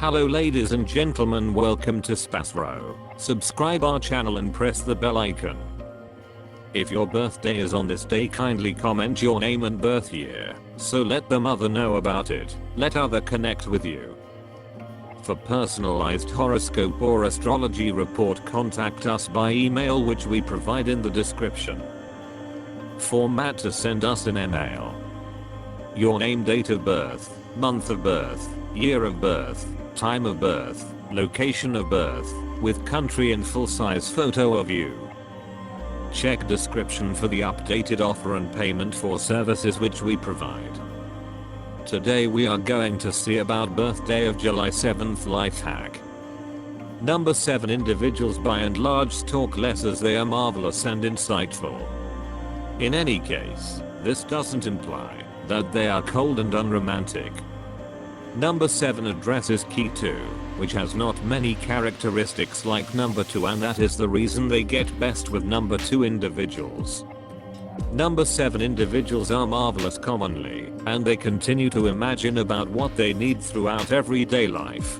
Hello ladies and gentlemen, welcome to SPASRO. Subscribe our channel and press the bell icon. If your birthday is on this day, kindly comment your name and birth year, so let the mother know about it. Let other connect with you. For personalized horoscope or astrology report, contact us by email, which we provide in the description. Format to send us an email: your name, date of birth, month of birth, year of birth, time of birth, location of birth, with country and full-size photo of you. Check description for the updated offer and payment for services which we provide. Today we are going to see about birthday of July 7th life hack. Number 7 individuals by and large talk less as they are marvelous and insightful. In any case, this doesn't imply that they are cold and unromantic. Number 7 addresses key 2, which has not many characteristics like number 2, and that is the reason they get best with number 2 individuals. Number 7 individuals are marvelous commonly, and they continue to imagine about what they need throughout everyday life.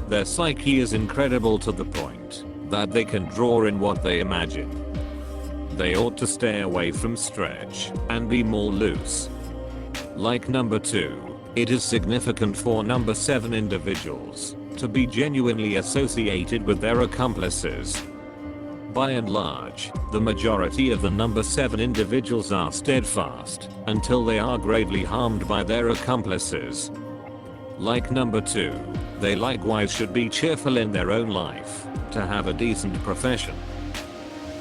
Their psyche is incredible to the point that they can draw in what they imagine. They ought to stay away from stretch and be more loose. Like number 2, it is significant for number 7 individuals to be genuinely associated with their accomplices. By and large, the majority of the number 7 individuals are steadfast until they are gravely harmed by their accomplices. Like number 2, they likewise should be cheerful in their own life to have a decent profession.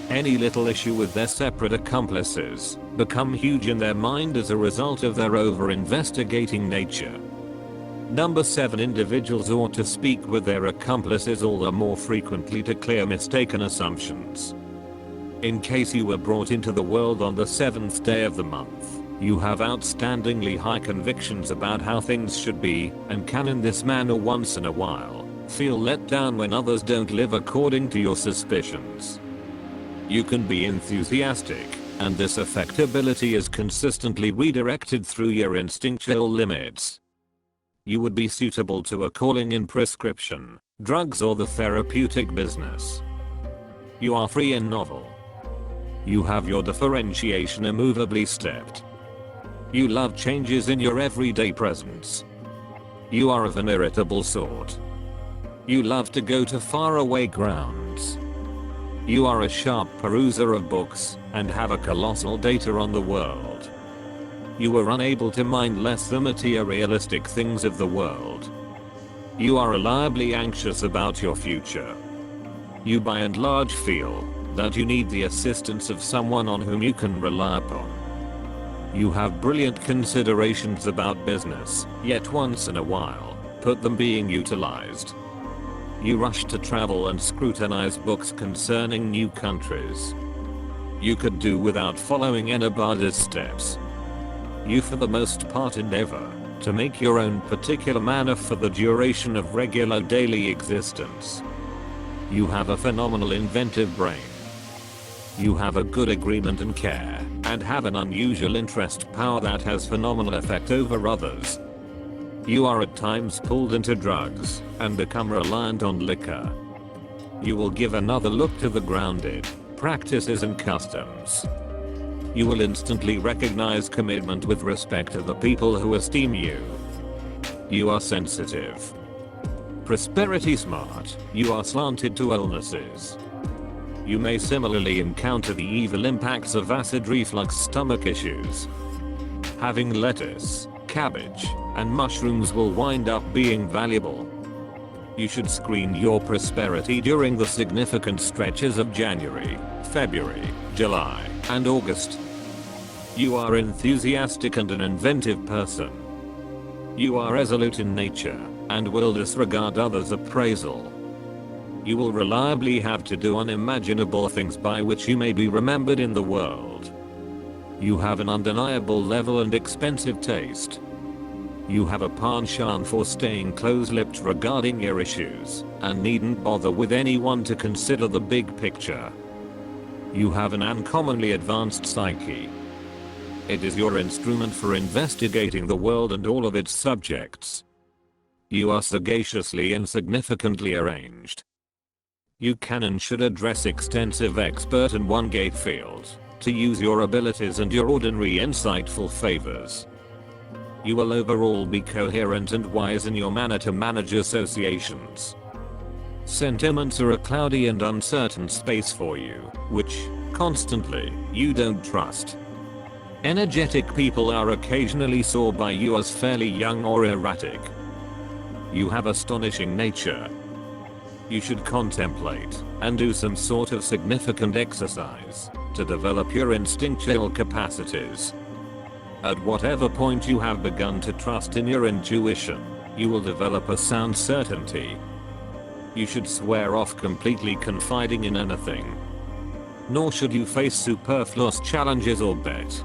Any little issue with their separate accomplices become huge in their mind as a result of their over-investigating nature. Number 7 individuals ought to speak with their accomplices all the more frequently to clear mistaken assumptions. In case you were brought into the world on the 7th day of the month, you have outstandingly high convictions about how things should be, and can in this manner once in a while feel let down when others don't live according to your suspicions. You can be enthusiastic, and this affectability is consistently redirected through your instinctual limits. You would be suitable to a calling in prescription, drugs, or the therapeutic business. You are free and novel. You have your differentiation immovably stepped. You love changes in your everyday presence. You are of an irritable sort. You love to go to faraway grounds. You are a sharp peruser of books and have a colossal data on the world. You are unable to mind less the materialistic things of the world. You are reliably anxious about your future. You by and large feel that you need the assistance of someone on whom you can rely upon. You have brilliant considerations about business, yet once in a while, put them being utilized. You rush to travel and scrutinize books concerning new countries. You could do without following anybody's steps. You for the most part endeavor to make your own particular manner for the duration of regular daily existence. You have a phenomenal inventive brain. You have a good agreement and care, and have an unusual interest power that has phenomenal effect over others. You are at times pulled into drugs and become reliant on liquor. You will give another look to the grounded practices and customs. You will instantly recognize commitment with respect to the people who esteem you. You are sensitive. Prosperity smart. You are slanted to illnesses. You may similarly encounter the evil impacts of acid reflux, stomach issues. Having lettuce, cabbage, and mushrooms will wind up being valuable. You should screen your prosperity during the significant stretches of January, February, July, and August. You are enthusiastic and an inventive person. You are resolute in nature, and will disregard others' appraisal. You will reliably have to do unimaginable things by which you may be remembered in the world. You have an undeniable level and expensive taste. You have a penchant for staying close-lipped regarding your issues, and needn't bother with anyone to consider the big picture. You have an uncommonly advanced psyche. It is your instrument for investigating the world and all of its subjects. You are sagaciously and significantly arranged. You can and should address extensive expert in one gate field to use your abilities and your ordinary insightful favors. You will overall be coherent and wise in your manner to manage associations. Sentiments are a cloudy and uncertain space for you, which, constantly, you don't trust. Energetic people are occasionally saw by you as fairly young or erratic. You have astonishing nature. You should contemplate and do some sort of significant exercise to develop your instinctual capacities. At whatever point you have begun to trust in your intuition, you will develop a sound certainty. You should swear off completely confiding in anything. Nor should you face superfluous challenges or bet.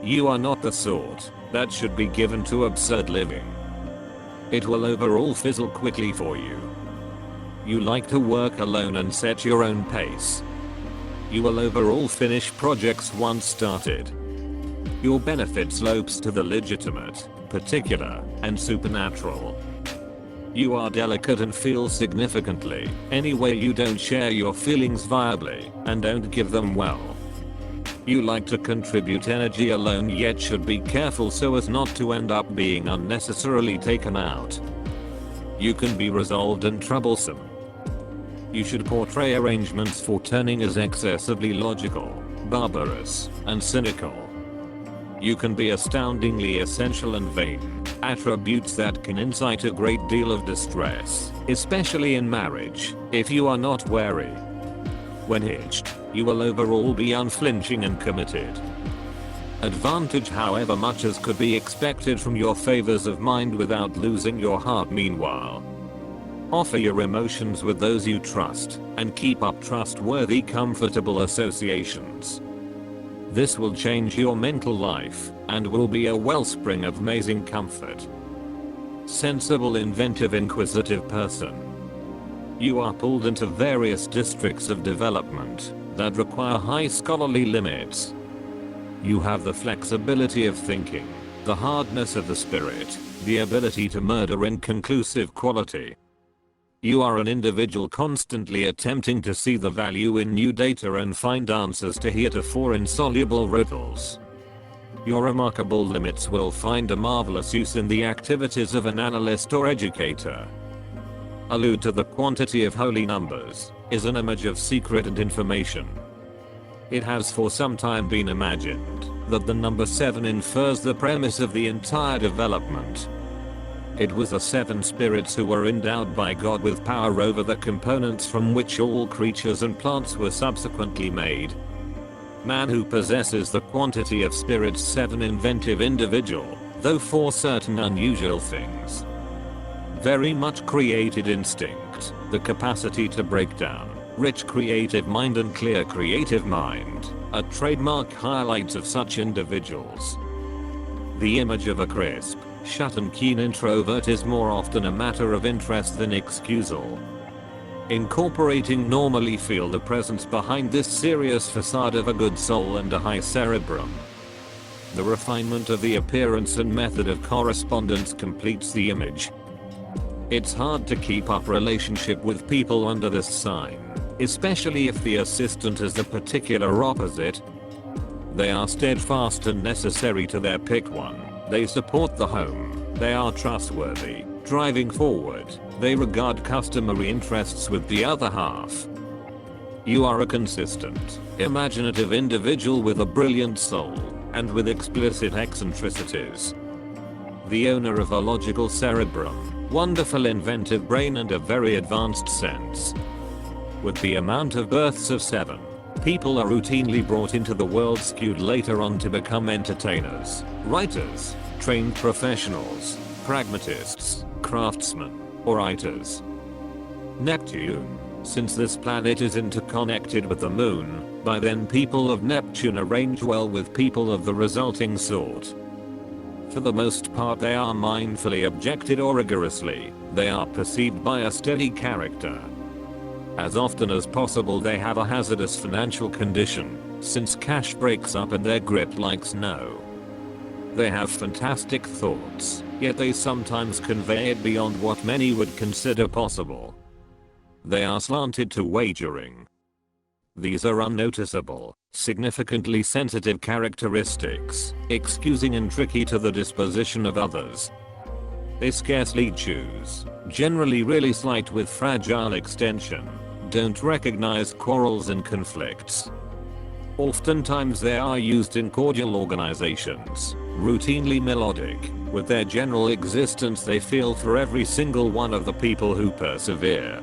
You are not the sort that should be given to absurd living. It will overall fizzle quickly for you. You like to work alone and set your own pace. You will overall finish projects once started. Your benefit slopes to the legitimate, particular, and supernatural. You are delicate and feel significantly, anyway you don't share your feelings viably, and don't give them well. You like to contribute energy alone yet should be careful so as not to end up being unnecessarily taken out. You can be resolved and troublesome. You should portray arrangements for turning as excessively logical, barbarous, and cynical. You can be astoundingly essential and vain, attributes that can incite a great deal of distress, especially in marriage, if you are not wary. When hitched, you will overall be unflinching and committed. Advantage however much as could be expected from your favors of mind without losing your heart meanwhile. Offer your emotions with those you trust, and keep up trustworthy comfortable associations. This will change your mental life, and will be a wellspring of amazing comfort. Sensible, inventive, inquisitive person. You are pulled into various districts of development that require high scholarly limits. You have the flexibility of thinking, the hardness of the spirit, the ability to murder inconclusive quality. You are an individual constantly attempting to see the value in new data and find answers to heretofore insoluble riddles. Your remarkable limits will find a marvelous use in the activities of an analyst or educator. Allude to the quantity of holy numbers, is an image of secret and information. It has for some time been imagined that the number 7 infers the premise of the entire development. It was the 7 spirits who were endowed by God with power over the components from which all creatures and plants were subsequently made. Man who possesses the quantity of spirits 7 inventive individual, though for certain unusual things. Very much created instinct, the capacity to break down, rich creative mind and clear creative mind, are trademark highlights of such individuals. The image of a crisp, shut and keen introvert is more often a matter of interest than excusal. Incorporating normally feel the presence behind this serious facade of a good soul and a high cerebrum. The refinement of the appearance and method of correspondence completes the image. It's hard to keep up relationship with people under this sign, especially if the assistant is the particular opposite. They are steadfast and necessary to their pick one. They support the home, they are trustworthy, driving forward, they regard customary interests with the other half. You are a consistent, imaginative individual with a brilliant soul, and with explicit eccentricities. The owner of a logical cerebrum, wonderful inventive brain and a very advanced sense. With the amount of births of 7, people are routinely brought into the world skewed later on to become entertainers, writers, trained professionals, pragmatists, craftsmen, or writers. Neptune, since this planet is interconnected with the moon, by then people of Neptune arrange well with people of the resulting sort. For the most part they are mindfully objected or rigorously, they are perceived by a steady character. As often as possible they have a hazardous financial condition, since cash breaks up in their grip like snow. They have fantastic thoughts, yet they sometimes convey it beyond what many would consider possible. They are slanted to wagering. These are unnoticeable, significantly sensitive characteristics, excusing and tricky to the disposition of others. They scarcely choose, generally really slight with fragile extension, don't recognize quarrels and conflicts. Oftentimes they are used in cordial organizations, routinely melodic, with their general existence they feel for every single one of the people who persevere.